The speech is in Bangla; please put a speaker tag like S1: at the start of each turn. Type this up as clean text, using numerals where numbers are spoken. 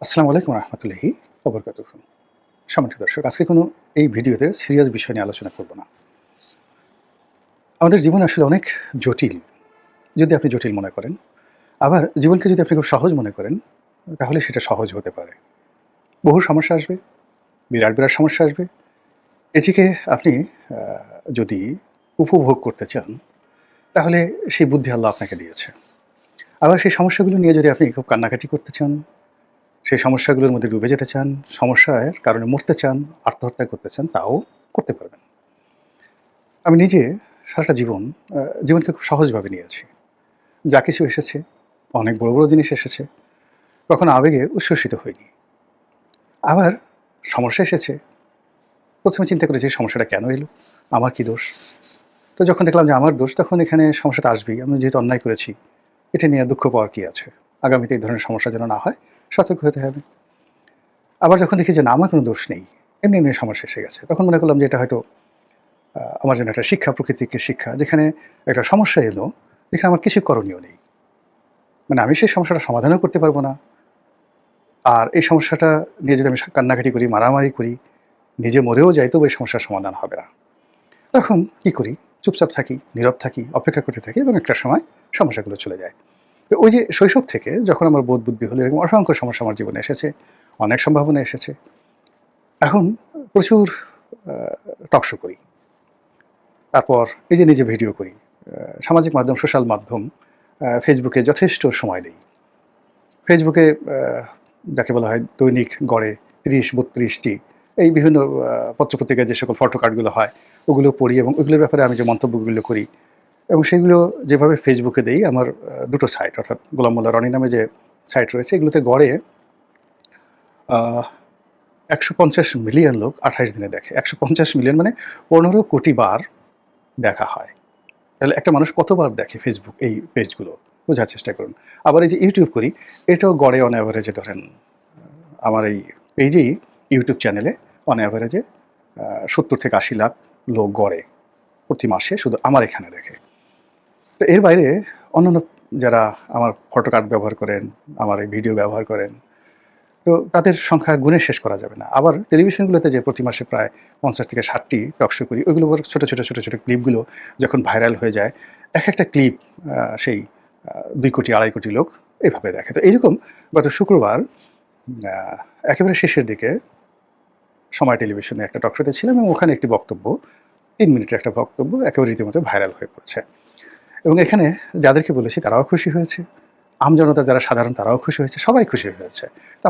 S1: আসসালামু আলাইকুম রহমতুল্লাহি ওবরকাতুহু। সম্মানিত দর্শক, আজকে কোনো এই ভিডিওতে সিরিয়াস বিষয় নিয়ে আলোচনা করব না। আমাদের জীবন আসলে অনেক জটিল, যদি আপনি জটিল মনে করেন। আবার জীবনকে যদি আপনি খুব সহজ মনে করেন, তাহলে সেটা সহজ হতে পারে। বহু সমস্যা আসবে, বিরাট, বিরাট সমস্যা আসবে। এটিকে আপনি আ যদি উপভোগ করতে চান, তাহলে সেই বুদ্ধি আল্লাহ আপনাকে দিয়েছে। আবার সেই সমস্যাগুলো নিয়ে যদি আপনি খুব কান্নাকাটি করতে চান, সেই সমস্যাগুলোর মধ্যে ডুবে যেতে চান, সমস্যার কারণে মরতে চান, আত্মহত্যা করতে চান, তাও করতে পারবেন। আমি নিজে সারাটা জীবন জীবনকে খুব সহজভাবে নিয়েছি। যা কিছু এসেছে, অনেক বড়, বড় জিনিস এসেছে, কখনো আবেগে উচ্ছ্বসিত হইনি। আবার সমস্যা এসেছে, ১ম এ চিন্তা করেছি সমস্যাটা কেন এলো? আমার কি দোষ? তো যখন দেখলাম যে আমার দোষ, তখন এখানে সমস্যাটা আসবেই। আমি যেহেতু অন্যায় করেছি, এটা নিয়ে দুঃখ পাওয়ার কি আছে? আগামীতে এই ধরনের সমস্যা যেন না হয়, সতর্ক হতে হবে। আবার যখন দেখি যে না, আমার কোনো দোষ নেই, এমনি, এমনি সমস্যা এসে গেছে, তখন মনে করলাম যে এটা হয়তো আমার জন্য একটা শিক্ষা, প্রকৃতিকে শিক্ষা, যেখানে একটা সমস্যা এলো, যেখানে আমার কিছু করণীয় নেই। মানে আমি সেই সমস্যাটা সমাধানও করতে পারব না। আর এই সমস্যাটা নিয়ে যদি আমি কান্নাকাটি করি, মারামারি করি, নিজে মরেও যাই, তবু এই সমস্যার সমাধান হবে না। তখন কি করি? চুপচাপ থাকি, নীরব থাকি, অপেক্ষা করতে থাকি এবং একটা সময় সমস্যাগুলো চলে যায়। তো ওই যে শৈশব থেকে যখন আমার বোধ বুদ্ধি হলো, এরকম অসংখ্য সমস্যা আমার জীবনে এসেছে, অনেক সম্ভাবনা এসেছে। এখন প্রচুর আ টক শো করি। তারপর এই যে নিজে ভিডিও করি। সামাজিক মাধ্যম, সোশ্যাল মাধ্যম, ফেসবুকে যথেষ্ট সময় দেই। ফেসবুকে যাকে বলা হয় দৈনিক গড়ে ৩০-৩২ টি এই বিভিন্ন পত্রপত্রিকায় যে সকল ফটো কার্ডগুলো হয়, ওগুলো পড়ি এবং ওগুলোর ব্যাপারে আমি যে মন্তব্যগুলো করি এবং সেগুলো যেভাবে ফেসবুকে দেই, আমার ২ টো সাইট, অর্থাৎ গোলাম মোল্লা রনি নামে যে সাইট রয়েছে, এগুলোতে গড়ে আ ১৫০ মিলিয়ন লোক ২৮ দিনে দেখে। ১৫০ মিলিয়ন মানে ১৫ কোটি বার দেখা হয়। তাহলে একটা মানুষ কতবার দেখে ফেসবুক এই পেজগুলো? বোঝার চেষ্টা করুন। আবার এই যে ইউটিউব করি, এটাও গড়ে অন এভারেজে ধরেন আমার এই পেজেই, ইউটিউব চ্যানেলে অন এভারেজে ৭০ থেকে ৮০ লাখ লোক গড়ে প্রতি মাসে শুধু আমার এখানে দেখে। তো এর বাইরে অন্যান্য যারা আমার ফটো কার্ড ব্যবহার করেন, আমার এই ভিডিও ব্যবহার করেন, তো তাদের সংখ্যা গুণে শেষ করা যাবে না। আবার টেলিভিশনগুলোতে যে প্রতি মাসে প্রায় ৫০ থেকে ৬০ টি টক শো করি, ওইগুলো আবার ছোট, ছোট, ছোট, ছোট ক্লিপগুলো যখন ভাইরাল হয়ে যায়, একেকটা ক্লিপ সেই ২ কোটি, ২.৫ কোটি লোক এভাবে দেখে। তো এইরকম গত শুক্রবার আ একেবারে শেষের দিকে সময় টেলিভিশনে একটা টক শোতে ছিলাম এবং ওখানে একটি বক্তব্য, ৩ মিনিটের একটা বক্তব্য একেবারে রীতিমতো ভাইরাল হয়ে পড়েছে। এবং এখানে যাদেরকে বলেছি তারাও খুশি হয়েছে। আমজনতা যারা সাধারণ, তারাও খুশি হয়েছে। সবাই খুশি হয়েছে। তো আমার